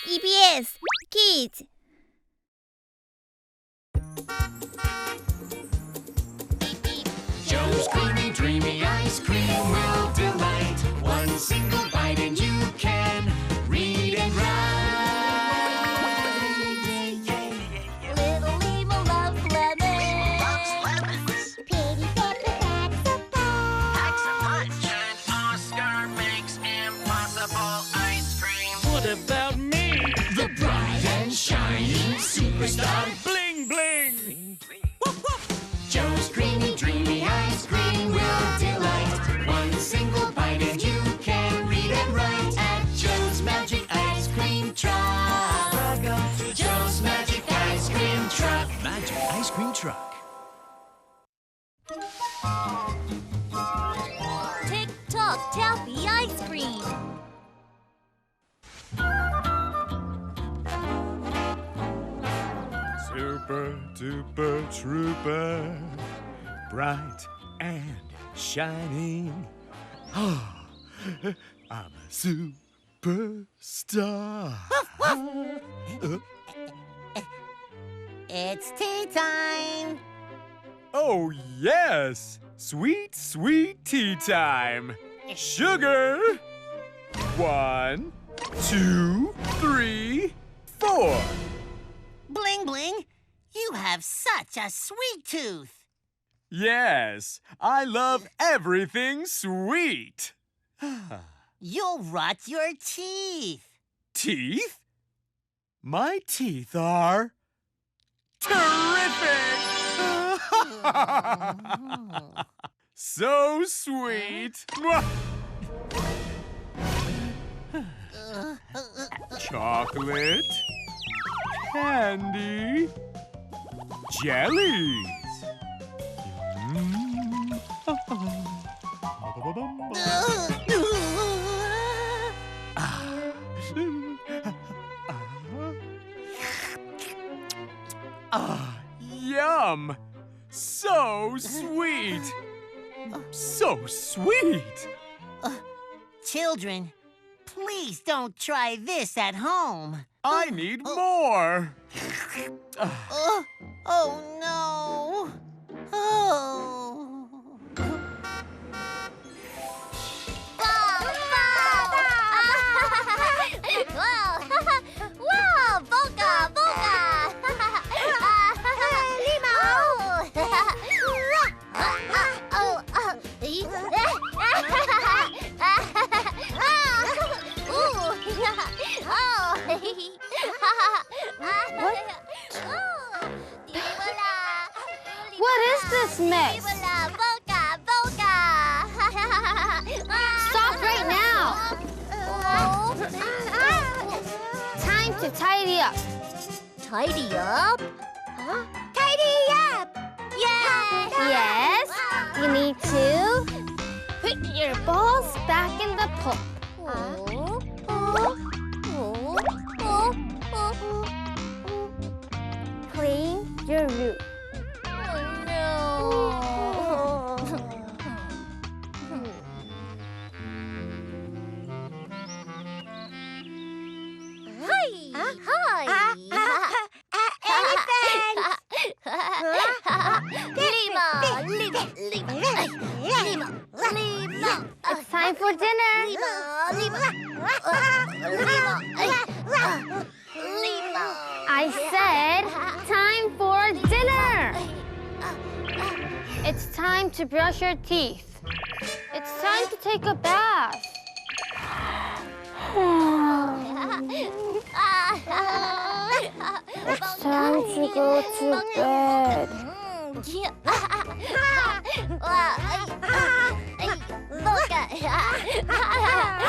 EBS Kids. Joe's creamy, dreamy ice cream will delight. One single bite and you can read and write. Little Limo loves lemons. Loves lemons. Pretty Pepper packs a punch. And Oscar makes impossible ice cream. What about me? The bright and shining superstar. Bling, bling! Joe's creamy, dreamy ice cream will delight. One single bite and you can read and write at Joe's Magic Ice Cream Truck. Welcome to Joe's Magic Ice Cream Truck. Magic Ice Cream Truck. Tick-tock Taffy ice cream. Super duper trooper, bright and shining. Ah, I'm a superstar. It's tea time. Oh, yes! Sweet, sweet tea time. Sugar! 1, 2, 3, 4. Bling Bling, you have such a sweet tooth. Yes, I love everything sweet. You'll rot your teeth. Teeth? My teeth are terrific! So sweet. Chocolate, candy, jellies. Yum! So sweet! So sweet! Children, please don't try this at home. I need more! Oh no. Oh. Wow! Volca! Limo! What is this mess? Stop right now! Time to tidy up. Tidy up? Huh? Tidy up! Yay! Yes, you need to put your balls back in the pulp. Clean your room. It's time for dinner. I said time for dinner. It's time to brush your teeth. It's time to take a bath. It's time to go to bed.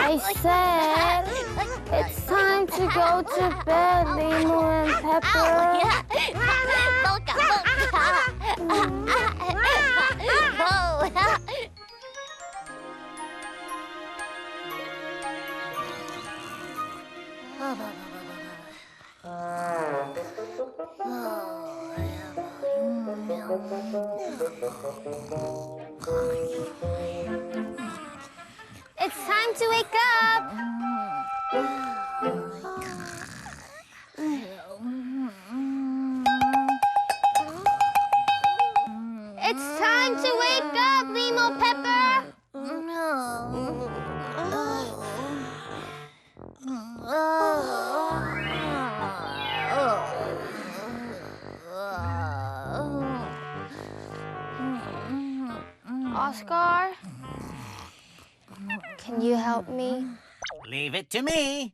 I said it's time to go to bed, Limo and Pepper. It's time to wake up. Can you help me? Leave it to me.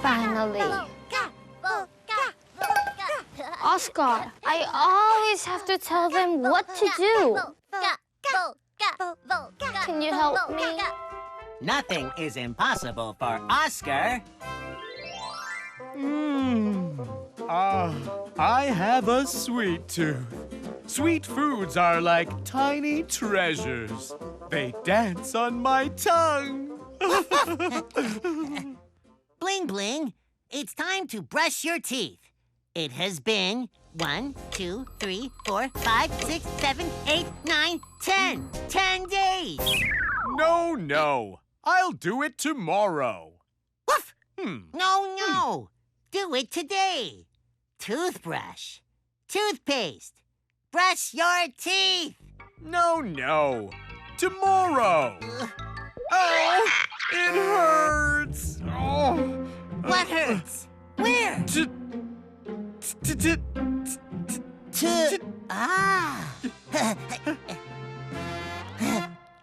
Finally. Oscar, I always have to tell them what to do. Can you help me? Nothing is impossible for Oscar. I have a sweet tooth. Sweet foods are like tiny treasures. They dance on my tongue. Bling Bling, it's time to brush your teeth. It has been 1, 2, 3, 4, 5, 6, 7, 8, 9, 10. 10 days. No. I'll do it tomorrow. Woof! No. Do it today. Toothbrush. Toothpaste. Brush your teeth. No. Tomorrow. Oh, it hurts. Oh. What hurts? Where?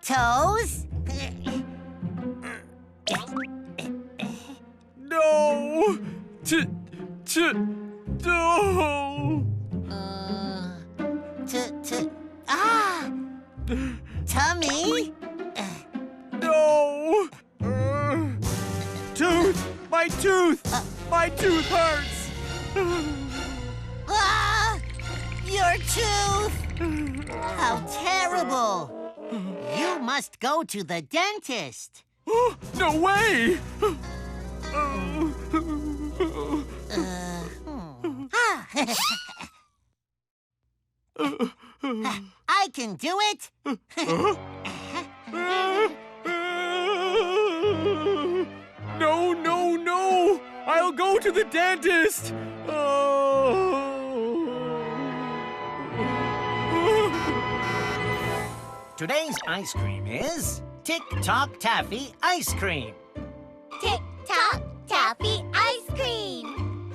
Toes? No. Tummy? No. Tooth. My tooth. My tooth hurts. Your tooth! How terrible! You must go to the dentist. No way. I can do it. No. I'll go to the dentist. Today's ice cream is Tick-tock Taffy ice cream. Tick-tock Taffy ice cream.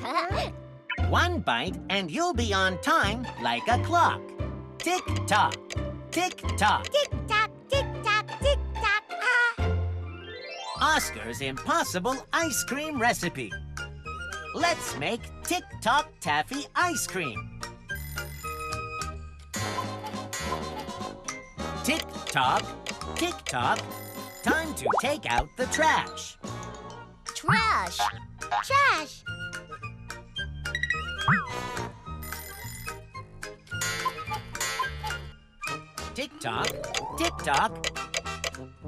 One bite and you'll be on time like a clock. Tick-tock, tick-tock. Tick-tock, tick-tock, tick-tock. Oscar's impossible ice cream recipe. Let's make Tick-tock Taffy ice cream. Tick-tock, tick-tock. Time to take out the trash. Trash. Trash. Tick-tock, tick-tock.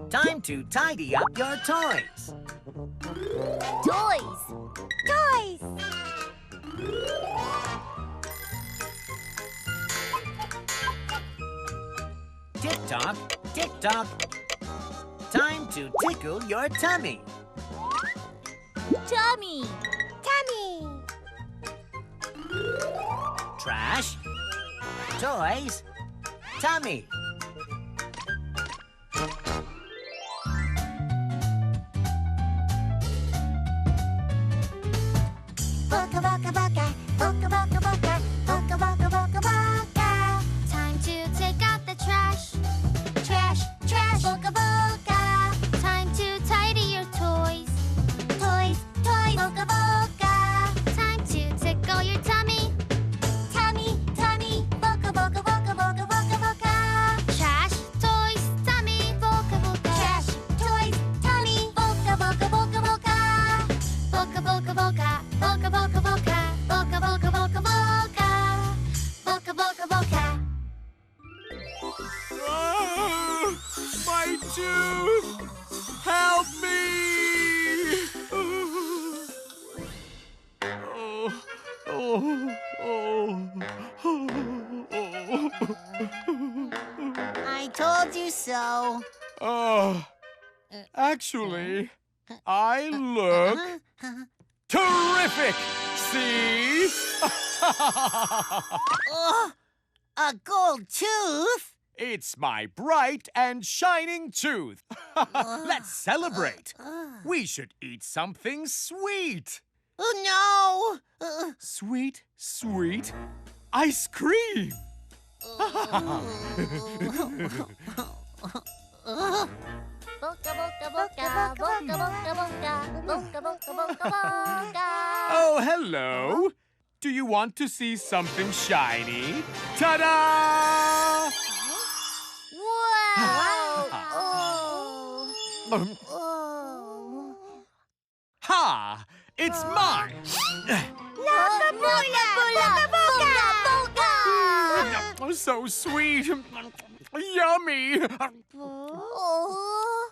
Time to tidy up your toys. Toys. Toys. Tick-tock, tick-tock. Time to tickle your tummy. Tummy. Tummy. Trash, toys, tummy. Boca, boca, boca. Boca, boca, boca. Boca, boca, boca, boca. Time to take out the trash. Trash, trash. Boca, boca. Time to tidy your toys. Toys, toys. Boca, boca. Time to tickle your tummy. Tummy, tummy. Boca, boca, boca, boca, boca, boca. Trash, toys, tummy. Boca, boca. Trash, toys, tummy. Boca, boca, boca, boca. Boca, boca, boca. Boca, boca, boca. Boca, boca, boca, boca. Boca, boca, boca. My tooth. Help me. I told you so. Actually, I look terrific. See? Oh, a gold tooth? It's my bright and shining tooth. Let's celebrate. We should eat something sweet. Oh, no! Sweet, sweet ice cream. Boca, boca, boca, boca, boca, boca, boca, boca, boca, boca. Oh, hello. Do you want to see something shiny? Ta-da! Wow! Oh. Ha! It's mine. Boca, boca, boca, boca. So sweet. Yummy. Oh.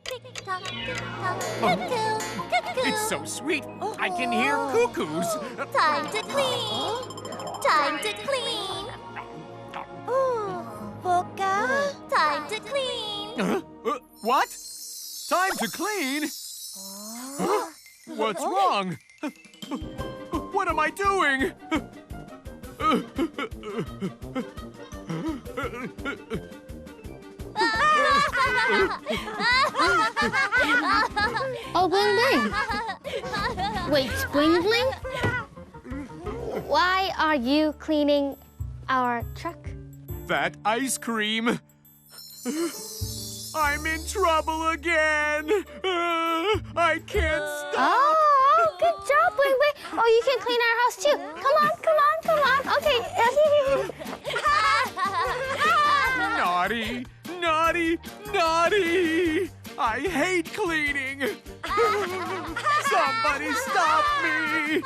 Tick-tock, tick-tock, cuckoo, cuckoo. It's so sweet. I can hear cuckoos. Time to clean. Time to clean. Boca. Time to clean. What? Time to clean? What's wrong? What am I doing? Oh, Bling Bling. Wait, Bling Bling? Why are you cleaning our truck? That ice cream. I'm in trouble again. I can't stop. Oh, good job, Bling Bling. Oh, you can clean our house too. Come on, come on, come on. Okay. Naughty, naughty, naughty. I hate cleaning. Somebody stop me.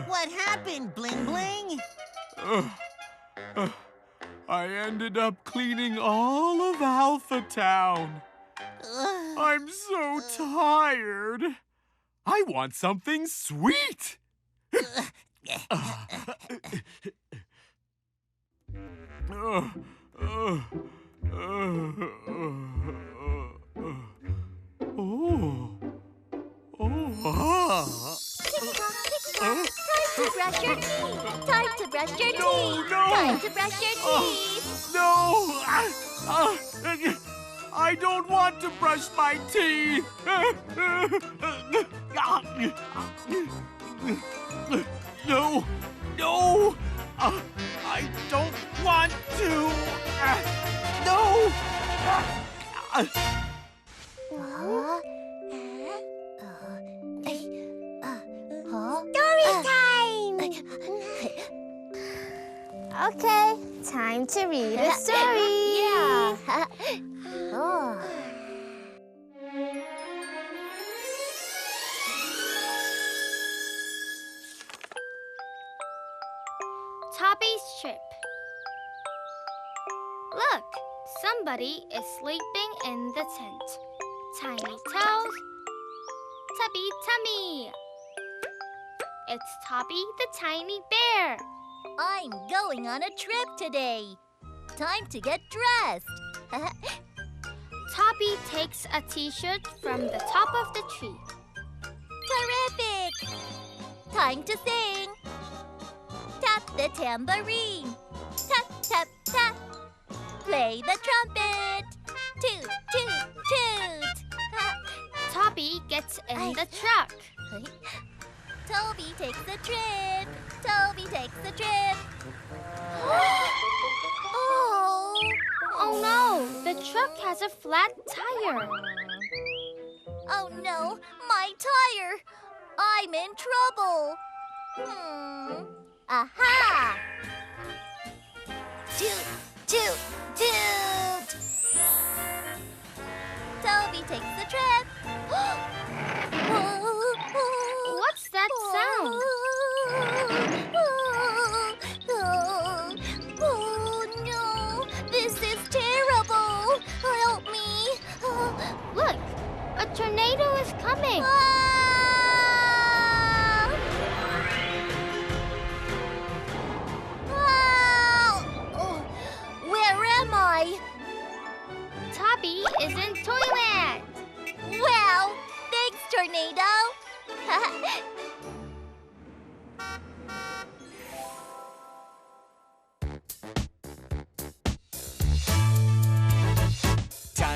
What happened, Bling Bling? I ended up cleaning all of Alpha Town. I'm so tired. I want something sweet. Time to brush your teeth. Time to brush your teeth. No. Time to brush your teeth. No! I don't want to brush my teeth. No, no! I don't want to. No! Story time! Okay, time to read a story. Yeah. Oh. Toby's trip. Look, somebody is sleeping in the tent. Tiny toes, tubby tummy. It's Toby the tiny bear. I'm going on a trip today. Time to get dressed. Toby takes a t-shirt from the top of the tree. Terrific! Time to sing. Tap the tambourine. Tap, tap, tap. Play the trumpet. Toot, toot, toot. Toby gets in the truck. Toby takes a trip. Toby takes a trip. Oh! Oh no, the truck has a flat tire. Oh no, my tire! I'm in trouble. Aha! Toot, toot, toot! Toby takes the trip. What's that sound? Oh no, this is terrible. Help me. Look, a tornado is coming. Where am I? Toby is in Toyland. Where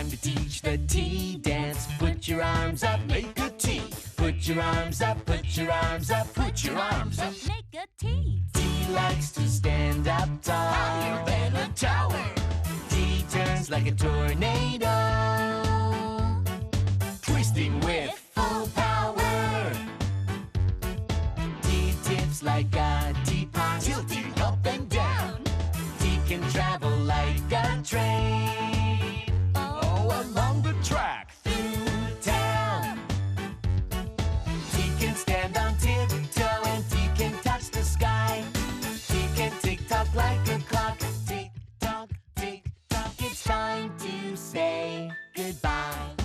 time to teach the tea dance. Put your arms up, make a tea. Put your arms up, put your arms up, put your arms up. Make a tea. Tea likes to stand up tall, higher than a tower. Tea turns like a tornado, twisting with full power. Tea tips like a teapot, tilting up and down. Tea can travel like a train, oh, along the track through town. Tea can stand on tiptoe and tea can touch the sky. Tea can tick-tock like a clock. Tick-tock, tick-tock, it's time to say goodbye.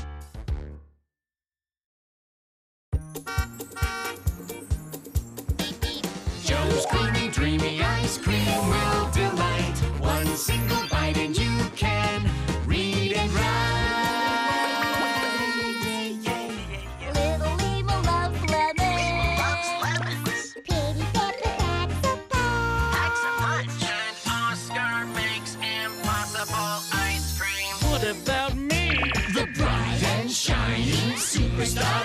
Joe's creamy, dreamy ice cream will delight. One single bite and you can read and write. Little Limo loves lemons. Pretty Pepper packs a punch. And Oscar makes impossible ice cream. What about me? The bright and shining superstar